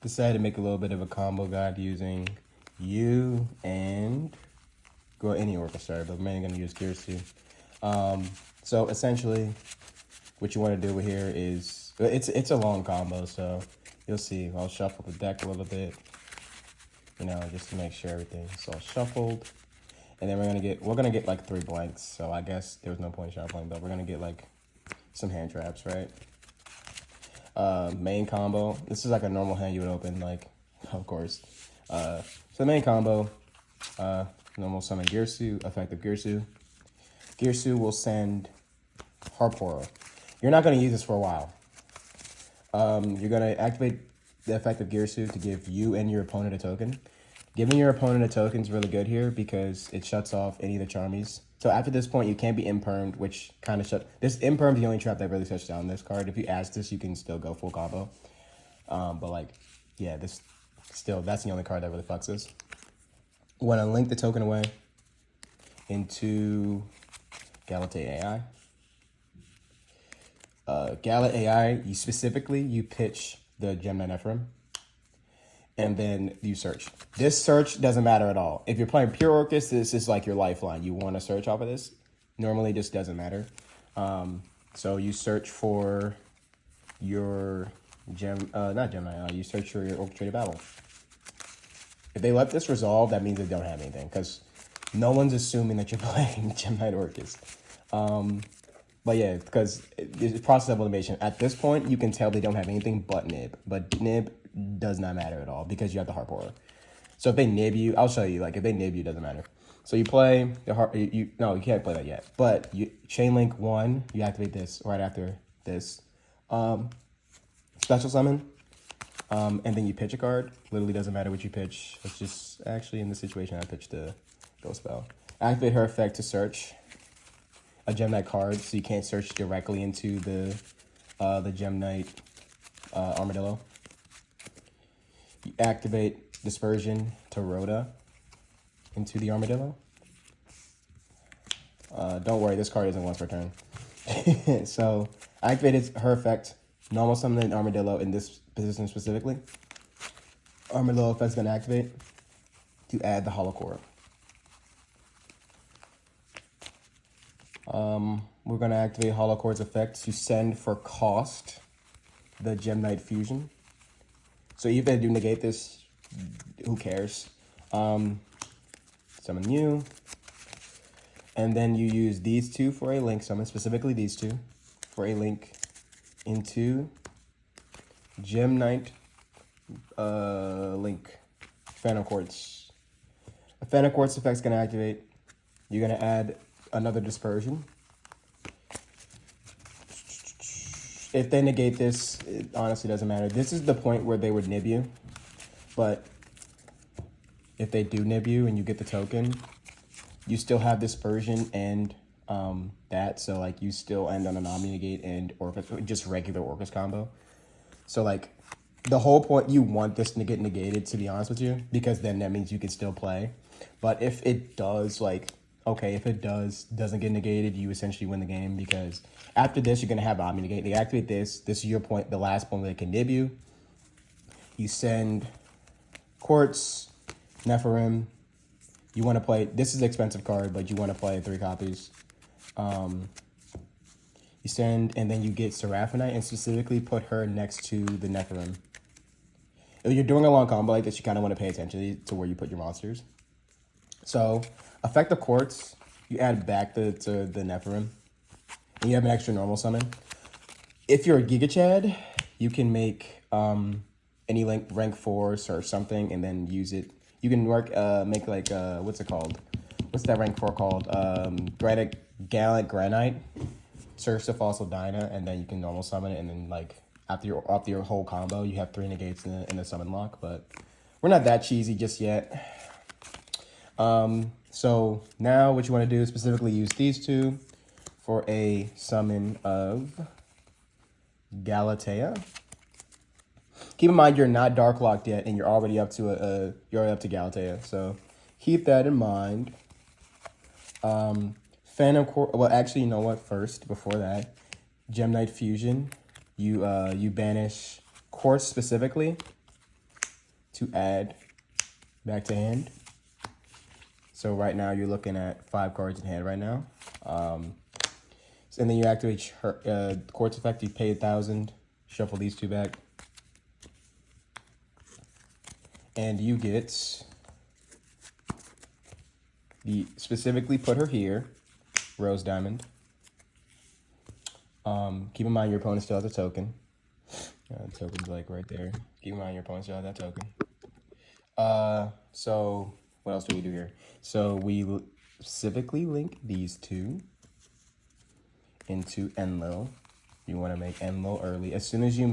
decided to make a little bit of a combo guide using you and any Orcust, but I'm mainly gonna use Gears too. So essentially, what you want to do here is it's a long combo, so you'll see. I'll shuffle the deck a little bit, just to make sure everything's all shuffled. And then we're gonna get like 3 blanks. So I guess there's no point shuffling, but we're gonna get like some hand traps, right? Main combo. This is like a normal hand you would open, like, of course. So the main combo, normal summon Girsu, effective Girsu. Girsu will send Harpora. You're not gonna use this for a while. You're gonna activate the effective Girsu to give you and your opponent a token. Giving your opponent a token is really good here because it shuts off any of the Charmies. So after this point, you can't be impermed, which kind of this imperm is the only trap that really shuts down this card. If you ask this, you can still go full combo. But like, yeah, that's the only card that really fucks this. You want to link the token away into Galatea AI. Galat AI, you pitch the Gem Knight Ephraim, and then you search. This search doesn't matter at all. If you're playing pure Orcust, this is like your lifeline. You want to search off of this. Normally, this doesn't matter. So you search for your not Gemini. You search for your Orchestrated Battle. If they let this resolve, that means they don't have anything, because no one's assuming that you're playing Gem Knight Orcust. But yeah, because it's process of elimination. At this point, you can tell they don't have anything but Nib. But Nib does not matter at all because you have the Harpora. So if they Nib you, I'll show you. Like, if they Nib you, it doesn't matter. So you play the no, you can't play that yet. But you Chain Link 1, you activate this right after this. Special summon. And then you pitch a card. Literally doesn't matter what you pitch. It's just, actually, in this situation, I pitched the Ghost Spell. Activate her effect to search a Gem Knight card, so you can't search directly into the Gem Knight Armadillo. You activate Dispersion to Rhoda into the Armadillo. Don't worry, this card isn't once per turn. So I activated her effect, normal summon an Armadillo in this position specifically. Armadillo effect's gonna activate to add the Holocore. We're going to activate Holocore's effect to send for cost the Gem Knight Fusion. So even if they do negate this, who cares? Summon you. And then you use these two for a link summon, specifically these two, for a link into Gem Knight link. Phantom Quartz. A Phantom Quartz effect's going to activate. You're going to add another Dispersion. If they negate this, it honestly doesn't matter. This is the point where they would nib you. But if they do nib you and you get the token, you still have Dispersion and that. So like you still end on an Omni Negate and Orcust, just regular Orcust combo. So like the whole point, you want this to get negated, to be honest with you, because then that means you can still play. But if it does, like, okay, if it doesn't get negated, you essentially win the game, because after this, you're going to have Omni Negate. They activate this. This is your point, the last point where they can nib you. You send Quartz, Nephirim. You want to play, this is an expensive card, but you want to play 3 copies. You send, and then you get Seraphonite, and specifically put her next to the Nephirim. If you're doing a long combo like this, you kind of want to pay attention to where you put your monsters. So, effective Quartz, you add back to the Nephirim, and you have an extra normal summon. If you're a Giga Chad, you can make any rank 4 or something, and then use it. You can make like, what's it called? What's that rank 4 called? Gallant Granite. Search the Fossil Dyna, and then you can normal summon it, and then like after your whole combo, you have 3 negates in the summon lock. But we're not that cheesy just yet. So now what you want to do is specifically use these two for a summon of Galatea. Keep in mind you're not dark locked yet, and you're already up to Galatea. So keep that in mind. Phantom Core. Well, actually, you know what? First, before that, Gem Knight Fusion. You banish Quartz specifically, to add back to hand. So right now you're looking at 5 cards in hand right now. And then you activate her, Quartz effect, you pay 1,000, shuffle these 2 back. And you get specifically put her here, Rose Diamond. Keep in mind your opponent still has a token. Token's like right there. Keep in mind your opponent still has that token. So what else do we do here? So we specifically link these 2 into Enlil. You want to make Enlil early. As soon as you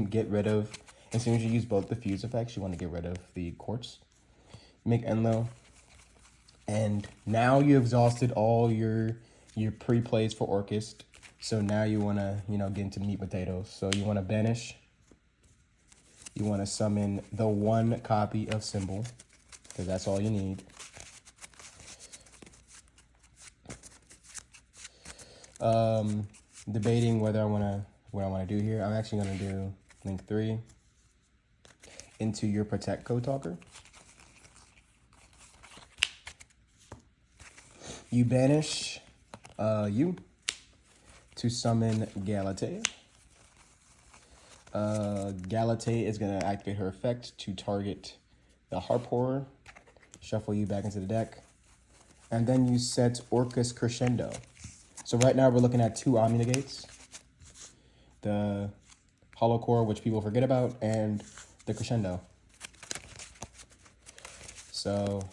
use both the fuse effects, you want to get rid of the quartz. Make Enlil. And now you exhausted all your pre-plays for Orcust. So now you want to, get into meat potatoes. So you want to banish. You want to summon the 1 copy of Symbol, because that's all you need. Debating what I want to do here. I'm actually going to do link 3 into your Protect Code Talker. You banish you to summon Galatea. Galatea is going to activate her effect to target the Harp Horror. Shuffle you back into the deck. And then you set Orcust Crescendo. So right now we're looking at 2 Omni Negates. The Hollow Core, which people forget about, and the Crescendo. So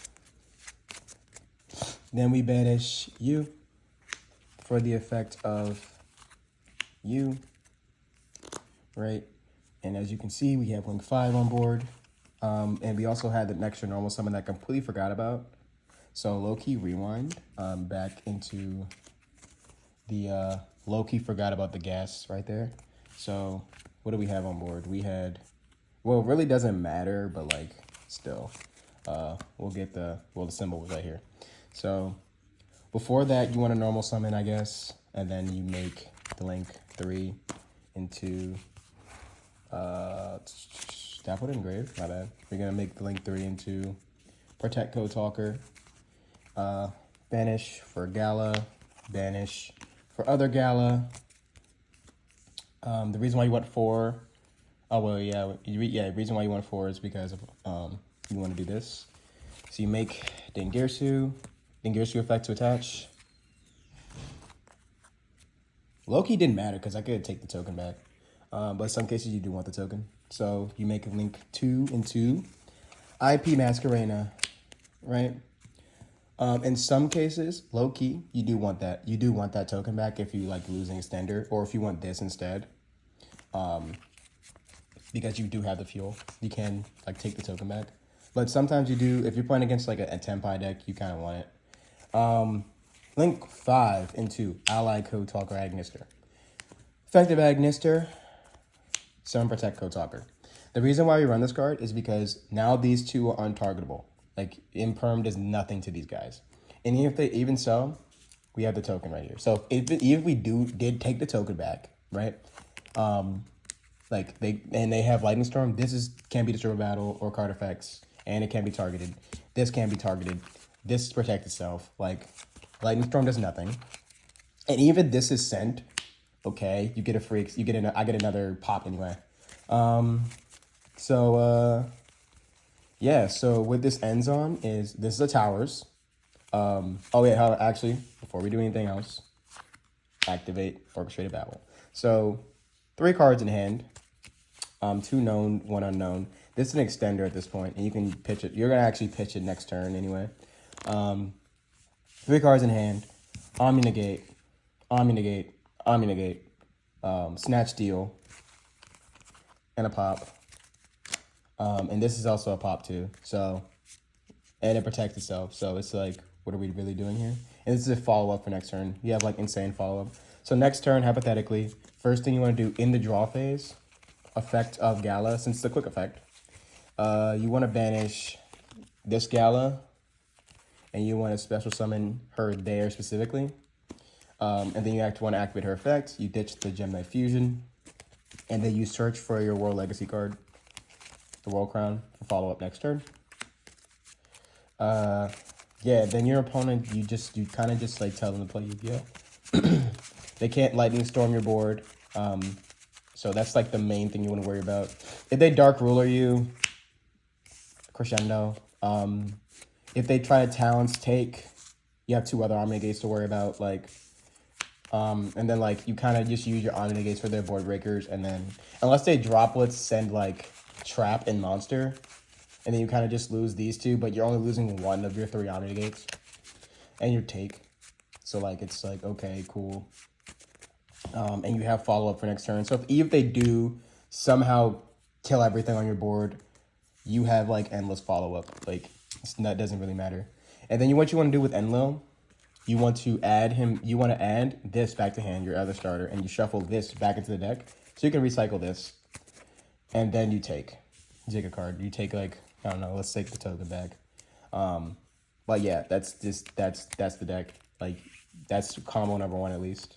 then we banish you for the effect of you, right? And as you can see, we have link 5 on board. And we also had the extra normal summon that I completely forgot about. So low-key rewind back into the low-key forgot about the gas right there. So what do we have on board? We had, well, it really doesn't matter, but like still, we'll get the symbol was right here. So before that, you want a normal summon, I guess, and then you make the link 3 into did I put it engraved? My bad. We're gonna make the link 3 into Protect Code Talker. Banish for Gala, banish for other Gala. The reason why you want 4, the reason why you want 4 is because of you want to do this. So you make Dingirsu effect to attach. Loki didn't matter because I could take the token back. But in some cases you do want the token. So you make a link 2 into IP Masquerena, right? In some cases, low key, you do want that. You do want that token back if you like losing extender, or if you want this instead. Because you do have the fuel, you can like take the token back. But sometimes you do, if you're playing against like a Tempai deck, you kind of want it. Link 5 into Ally Code Talker Agnister. Effective Agnister, Summon Protect Code Talker. The reason why we run this card is because now these 2 are untargetable. Like, Imperm does nothing to these guys. And even so, we have the token right here. So if we did take the token back, right? They have Lightning Storm. Can be destroyed by battle or card effects, and it can be targeted. This can be targeted. This protect itself. Like, Lightning Storm does nothing. And even this is sent. Okay, you get a freak. I get another pop anyway. Yeah, so what this ends on is, this is the towers. Actually, before we do anything else, activate Orchestrated Babel. So 3 cards in hand, 2 known, 1 unknown. This is an extender at this point, and you can pitch it. You're gonna actually pitch it next turn anyway. 3 cards in hand, Omni Negate, Snatch Deal, and a pop. And this is also a pop too. So, and it protects itself. So it's like, what are we really doing here? And this is a follow-up for next turn. You have like insane follow-up. So next turn, hypothetically, first thing you want to do in the draw phase, effect of Gala, since it's a quick effect, you want to banish this Gala, and you want to special summon her there specifically. And then you want to activate her effect. You ditch the Gemini Fusion, and then you search for your World Legacy card, the World Crown, for follow up next turn. Yeah, then your opponent, you kind of just like tell them to play Yu-Gi-Oh. They can't lightning storm your board. So that's like the main thing you want to worry about. If they dark ruler you, crescendo. If they try to talents take, you have 2 other omni gates to worry about. Like, and then like you kind of just use your omni gates for their board breakers, and then unless they droplets send like trap and monster, and then you kind of just lose these 2, but you're only losing 1 of your 3 omni gates, and your take. So like it's like okay, cool. And you have follow up for next turn. So if they do somehow kill everything on your board, you have like endless follow up. Like that doesn't really matter. And then what you want to do with Enlil, you want to add him. You want to add this back to hand, your other starter, and you shuffle this back into the deck, so you can recycle this. And then you take a card. You take like I don't know. Let's take the token back. But yeah, that's the deck. Like that's combo number 1 at least.